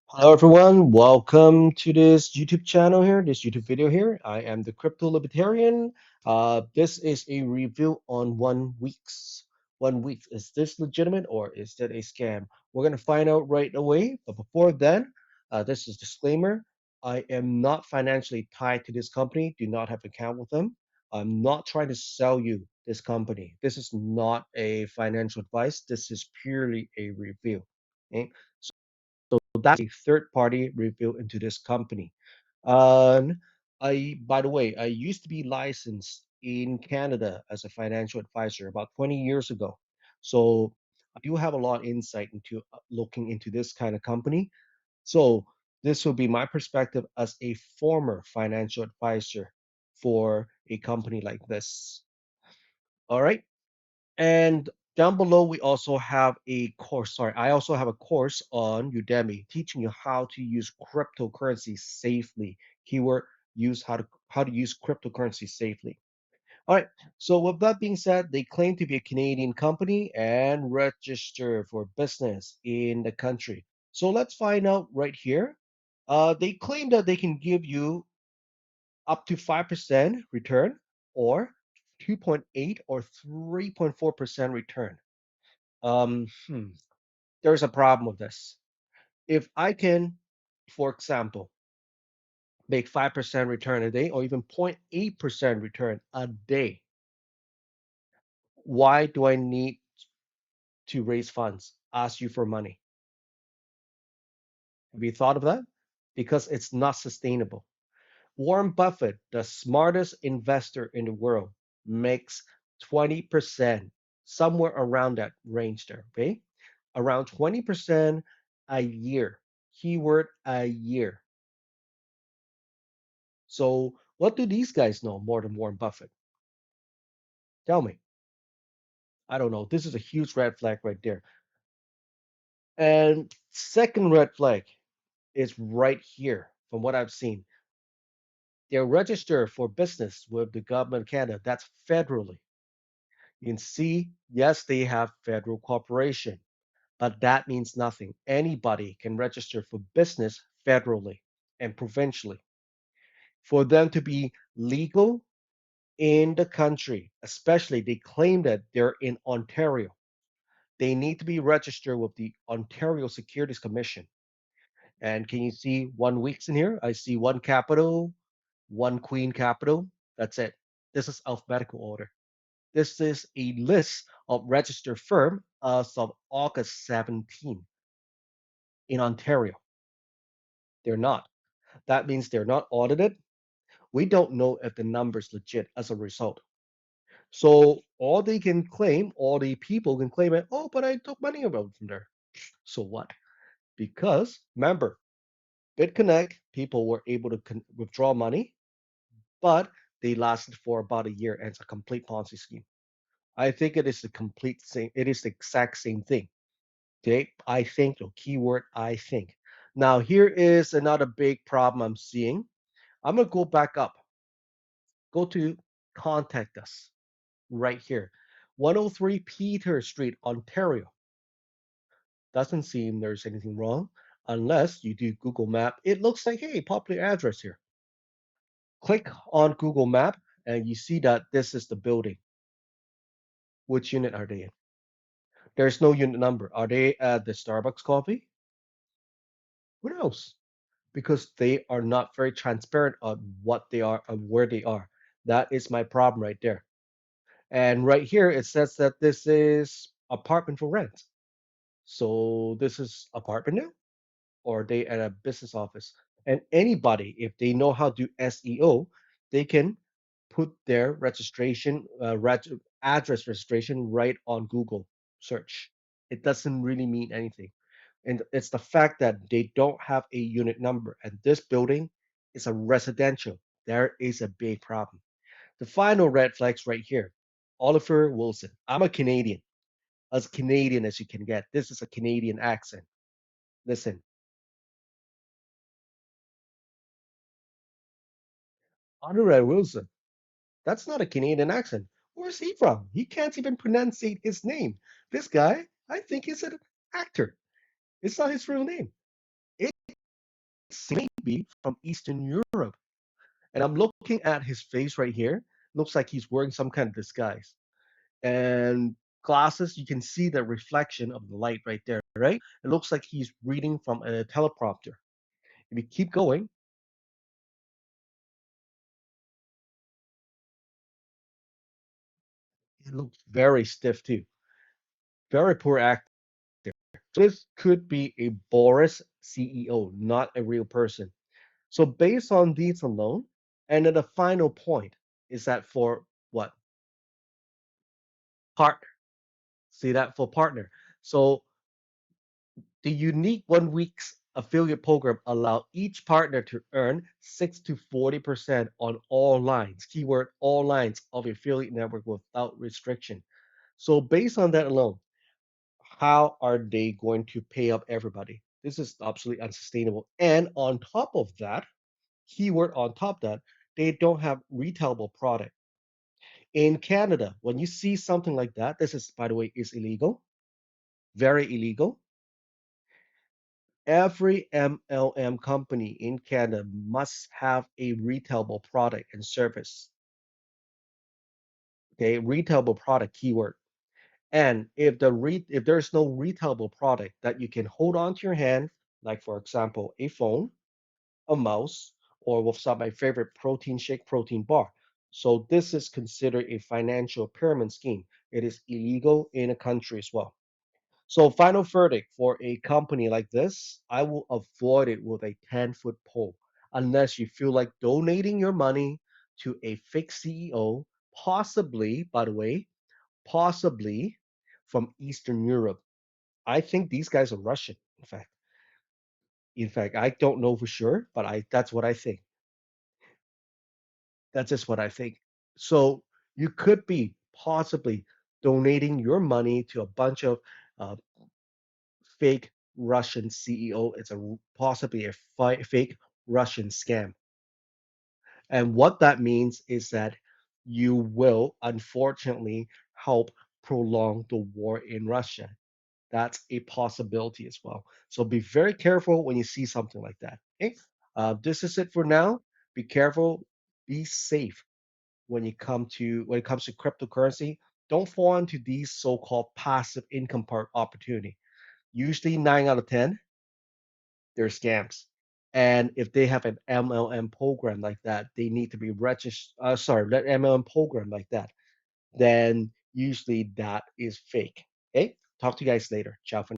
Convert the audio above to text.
Hello everyone, welcome to this YouTube channel here, this YouTube video here. I am the Crypto Libertarian. This is a review on OneWiex. OneWiex, is this legitimate or is that a scam? We're gonna find out right away. But before then, this is disclaimer. I am not financially tied to this company. Do not have an account with them. I'm not trying to sell you this company. This is not a financial advice. This is purely a review. Okay? So that's a third party review into this company. By the way, I used to be licensed in Canada as a financial advisor about 20 years ago. So I do have a lot of insight into looking into this kind of company. So this will be my perspective as a former financial advisor for a company like this. All right. And down below, we also have a course. Sorry, I also have a course on Udemy teaching you how to use cryptocurrency safely. Keyword use how to use cryptocurrency safely. All right. So with that being said, they claim to be a Canadian company and register for business in the country. So let's find out right here. They claim that they can give you up to 5% return or 2.8 or 3.4% return. Um, hmm, there's a problem with this. If I can, for example, make 5% return a day or even 0.8% return a day, why do I need to raise funds, ask you for money? Have you thought of that? Because it's not sustainable. Warren Buffett, the smartest investor in the world, makes 20%, somewhere around that range there, okay? Around 20% a year. Keyword a year. So, what do these guys know more than Warren Buffett? Tell me. I don't know. This is a huge red flag right there. And second red flag is right here from what I've seen. They're registered for business with the government of Canada. That's federally. You can see, yes, they have federal corporation, but that means nothing. Anybody can register for business federally and provincially. For them to be legal in the country, especially they claim that they're in Ontario, they need to be registered with the Ontario Securities Commission. And can you see OneWiex in here? I see one capital, one queen capital. That's it. This is alphabetical order. This is a list of registered firm as of August 17 in Ontario. They're not. That means they're not audited. We don't know if the number's legit as a result. So all they can claim, all the people can claim it, oh, but I took money about from there. So what? Because remember, BitConnect people were able to withdraw money, but they lasted for about a year and it's a complete Ponzi scheme. I think it is the complete same, it is the exact same thing. Okay, I think, the keyword I think. Now, here is another big problem I'm seeing. I'm gonna go back up, go to contact us right here. 103 Peter Street, Ontario. Doesn't seem there's anything wrong unless you do Google Map. It looks like, hey, popular address here. Click on Google Map and you see that this is the building. Which unit are they in? There's no unit number. Are they at the Starbucks coffee? Who knows? Because they are not very transparent on what they are and where they are. That is my problem right there. And right here, it says that this is apartment for rent. So this is apartment now, or they at a business office. And anybody, if they know how to do SEO, they can put their registration, address registration right on Google search. It doesn't really mean anything. And it's the fact that they don't have a unit number. And this building is a residential. There is a big problem. The final red flags right here. Oliver Wilson. I'm a Canadian, as Canadian as you can get. This is a Canadian accent. Listen, Oliver Wilson. That's not a Canadian accent. Where's he from? He can't even pronunciate his name. This guy, I think, is an actor. It's not his real name. be from Eastern Europe. And I'm looking at his face right here. Looks like he's wearing some kind of disguise. And glasses, you can see the reflection of the light right there, right? It looks like he's reading from a teleprompter. If you keep going, it looks very stiff too. Very poor acting. So this could be a Boris CEO, not a real person. So based on these alone, and then the final point is that for what? Partner. See that for partner. So the unique OneWiex affiliate program allow each partner to earn 6 to 40% on all lines, keyword all lines of affiliate network without restriction. So based on that alone, how are they going to pay up everybody? This is absolutely unsustainable. And on top of that, keyword on top of that, they don't have retailable product. In Canada, when you see something like that, this is, by the way, is illegal, very illegal. Every MLM company in Canada must have a retailable product and service. Okay, retailable product keyword. And if there's no retailable product that you can hold on to your hand, like for example, a phone, a mouse, or with some of my favorite protein shake, protein bar. So this is considered a financial pyramid scheme. It is illegal in a country as well. So final verdict for a company like this, I will avoid it with a 10-foot pole unless you feel like donating your money to a fake CEO, possibly, by the way, possibly from Eastern Europe. I think these guys are Russian, in fact. In fact, I don't know for sure, but I that's what I think. That's just what I think. So you could be possibly donating your money to a bunch of uh, fake Russian CEO. It's a possibly a fake Russian scam. And what that means is that you will unfortunately help prolong the war in Russia. That's a possibility as well. So be very careful when you see something like that. Okay? This is it for now. Be careful. Be safe when it comes to cryptocurrency. Don't fall into these so-called passive income part opportunity. Usually 9 out of 10, they're scams. And if they have an MLM program like that, they need to be registered. Sorry, that MLM program like that, then usually that is fake. Okay. Talk to you guys later. Ciao for now.